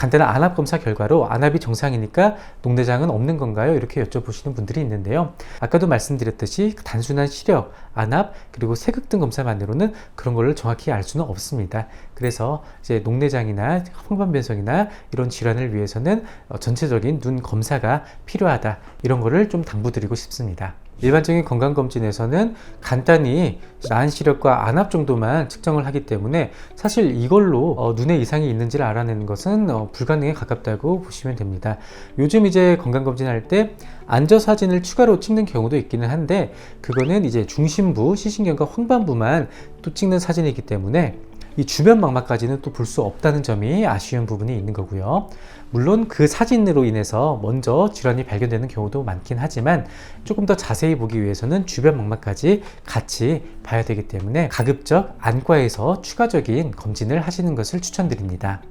간단한 안압 검사 결과로 안압이 정상이니까 녹내장은 없는 건가요? 이렇게 여쭤보시는 분들이 있는데요. 아까도 말씀드렸듯이 단순한 시력, 안압, 그리고 세극등 검사만으로는 그런 거를 정확히 알 수는 없습니다. 그래서 이제 녹내장이나 황반변성이나 이런 질환을 위해서는 전체적인 눈 검사가 필요하다, 이런 거를 좀 당부드리고 싶습니다. 일반적인 건강검진에서는 간단히 나은 시력과 안압 정도만 측정을 하기 때문에 사실 이걸로 눈에 이상이 있는지를 알아내는 것은 불가능에 가깝다고 보시면 됩니다. 요즘 이제 건강검진할 때 안저사진을 추가로 찍는 경우도 있기는 한데, 그거는 이제 중심부, 시신경과 황반부만 또 찍는 사진이기 때문에 이 주변 망막까지는 또 볼 수 없다는 점이 아쉬운 부분이 있는 거고요. 물론 그 사진으로 인해서 먼저 질환이 발견되는 경우도 많긴 하지만 조금 더 자세히 보기 위해서는 주변 망막까지 같이 봐야 되기 때문에 가급적 안과에서 추가적인 검진을 하시는 것을 추천드립니다.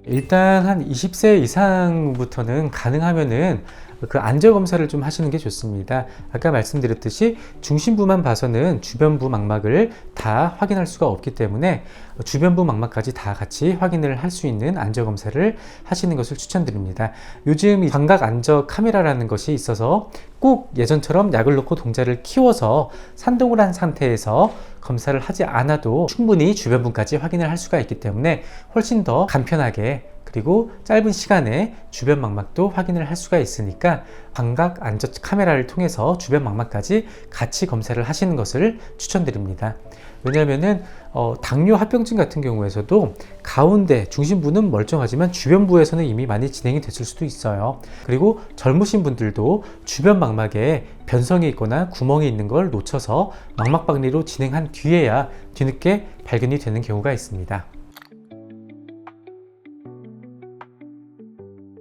일단 한 20세 이상부터는 가능하면은 그 안저 검사를 좀 하시는 게 좋습니다. 아까 말씀드렸듯이 중심부만 봐서는 주변부 망막을 다 확인할 수가 없기 때문에 주변부 망막까지 다 같이 확인을 할 수 있는 안저 검사를 하시는 것을 추천드립니다. 요즘 광각 안저 카메라라는 것이 있어서 꼭 예전처럼 약을 넣고 동자를 키워서 산동을 한 상태에서 검사를 하지 않아도 충분히 주변부까지 확인을 할 수가 있기 때문에 훨씬 더 간편하게, 그리고 짧은 시간에 주변 망막도 확인을 할 수가 있으니까 광각 안저 카메라를 통해서 주변 망막까지 같이 검사를 하시는 것을 추천드립니다. 왜냐하면은 당뇨 합병증 같은 경우에서도 가운데 중심부는 멀쩡하지만 주변부에서는 이미 많이 진행이 됐을 수도 있어요. 그리고 젊으신 분들도 주변 망막에 변성이 있거나 구멍이 있는 걸 놓쳐서 망막 박리로 진행한 뒤에야 뒤늦게 발견이 되는 경우가 있습니다.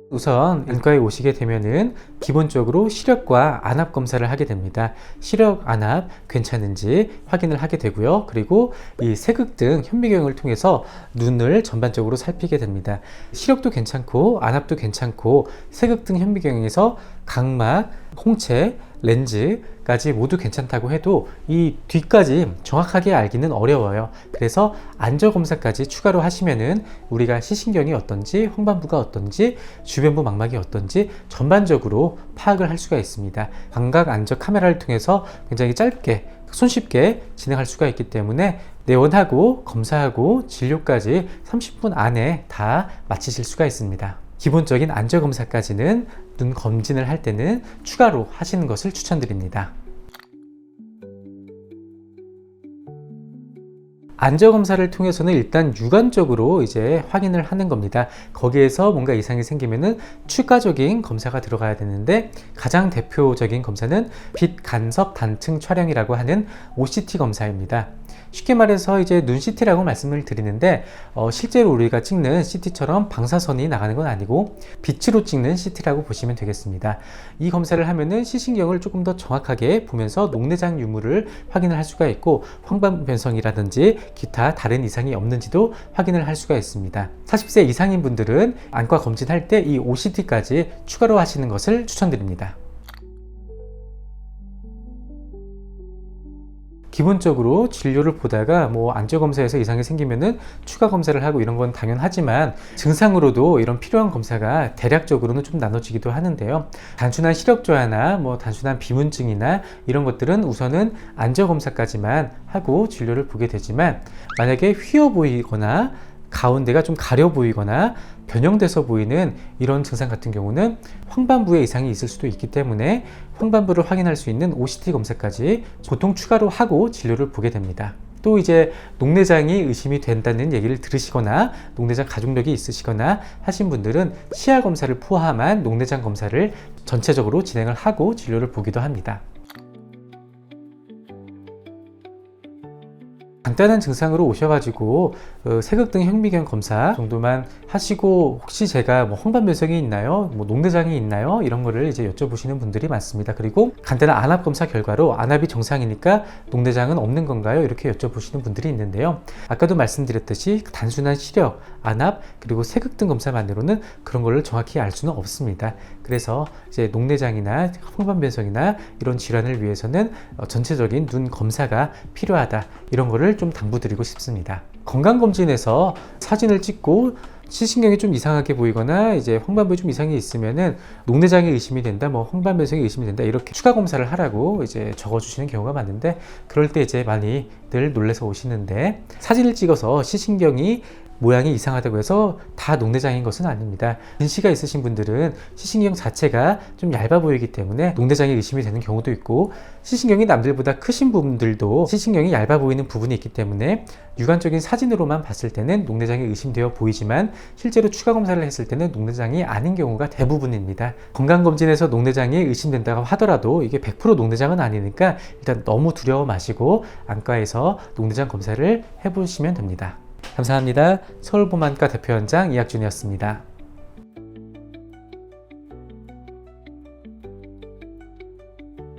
우선 안과에 오시게 되면은 기본적으로 시력과 안압 검사를 하게 됩니다. 시력, 안압 괜찮은지 확인을 하게 되고요. 그리고 이 세극등 현미경을 통해서 눈을 전반적으로 살피게 됩니다. 시력도 괜찮고 안압도 괜찮고 세극등 현미경에서 각막, 홍채, 렌즈까지 모두 괜찮다고 해도 이 뒤까지 정확하게 알기는 어려워요. 그래서 안저 검사까지 추가로 하시면은 우리가 시신경이 어떤지, 황반부가 어떤지, 주변부 망막이 어떤지 전반적으로 파악을 할 수가 있습니다. 광각 안저 카메라를 통해서 굉장히 짧게, 손쉽게 진행할 수가 있기 때문에 내원하고 검사하고 진료까지 30분 안에 다 마치실 수가 있습니다. 기본적인 안저 검사까지는 눈 검진을 할 때는 추가로 하시는 것을 추천드립니다. 안저 검사를 통해서는 일단 육안적으로 이제 확인을 하는 겁니다. 거기에서 뭔가 이상이 생기면은 추가적인 검사가 들어가야 되는데, 가장 대표적인 검사는 빛 간섭 단층 촬영이라고 하는 OCT 검사입니다. 쉽게 말해서 이제 눈 CT라고 말씀을 드리는데 실제로 우리가 찍는 CT처럼 방사선이 나가는 건 아니고 빛으로 찍는 CT라고 보시면 되겠습니다. 이 검사를 하면은 시신경을 조금 더 정확하게 보면서 녹내장 유무를 확인을 할 수가 있고 황반 변성이라든지 기타 다른 이상이 없는지도 확인을 할 수가 있습니다. 40세 이상인 분들은 안과 검진할 때 이 OCT까지 추가로 하시는 것을 추천드립니다. 기본적으로 진료를 보다가 안저 검사에서 이상이 생기면은 추가 검사를 하고 이런 건 당연하지만 증상으로도 이런 필요한 검사가 대략적으로는 좀 나눠지기도 하는데요. 단순한 시력 저하나 단순한 비문증이나 이런 것들은 우선은 안저 검사까지만 하고 진료를 보게 되지만, 만약에 휘어 보이거나 가운데가 좀 가려 보이거나 변형돼서 보이는 이런 증상 같은 경우는 황반부에 이상이 있을 수도 있기 때문에 황반부를 확인할 수 있는 OCT 검사까지 보통 추가로 하고 진료를 보게 됩니다. 또 이제 녹내장이 의심이 된다는 얘기를 들으시거나 녹내장 가족력이 있으시거나 하신 분들은 시야 검사를 포함한 녹내장 검사를 전체적으로 진행을 하고 진료를 보기도 합니다. 간단한 증상으로 오셔가지고 세극등 현미경 검사 정도만 하시고 혹시 제가 황반변성이 있나요? 녹내장이 있나요? 이런 거를 이제 여쭤보시는 분들이 많습니다. 그리고 간단한 안압 검사 결과로 안압이 정상이니까 녹내장은 없는 건가요? 이렇게 여쭤보시는 분들이 있는데요. 아까도 말씀드렸듯이 단순한 시력, 안압, 그리고 세극등 검사만으로는 그런 거를 정확히 알 수는 없습니다. 그래서 이제 녹내장이나 황반변성이나 이런 질환을 위해서는 전체적인 눈 검사가 필요하다, 이런 거를 좀 당부드리고 싶습니다. 건강검진에서 사진을 찍고 시신경이 좀 이상하게 보이거나 이제 황반부에 좀 이상이 있으면은 녹내장에 의심이 된다, 뭐 황반변성에 의심이 된다, 이렇게 추가 검사를 하라고 이제 적어주시는 경우가 많은데, 그럴 때 이제 많이들 놀래서 오시는데, 사진을 찍어서 시신경이 모양이 이상하다고 해서 다 녹내장인 것은 아닙니다. 근시가 있으신 분들은 시신경 자체가 좀 얇아 보이기 때문에 녹내장에 의심이 되는 경우도 있고, 시신경이 남들보다 크신 분들도 시신경이 얇아 보이는 부분이 있기 때문에 육안적인 사진으로만 봤을 때는 녹내장이 의심되어 보이지만 실제로 추가 검사를 했을 때는 녹내장이 아닌 경우가 대부분입니다. 건강검진에서 녹내장이 의심된다고 하더라도 이게 100% 녹내장은 아니니까 일단 너무 두려워 마시고 안과에서 녹내장 검사를 해보시면 됩니다. 감사합니다. 서울보만과 대표원장 이학준이었습니다.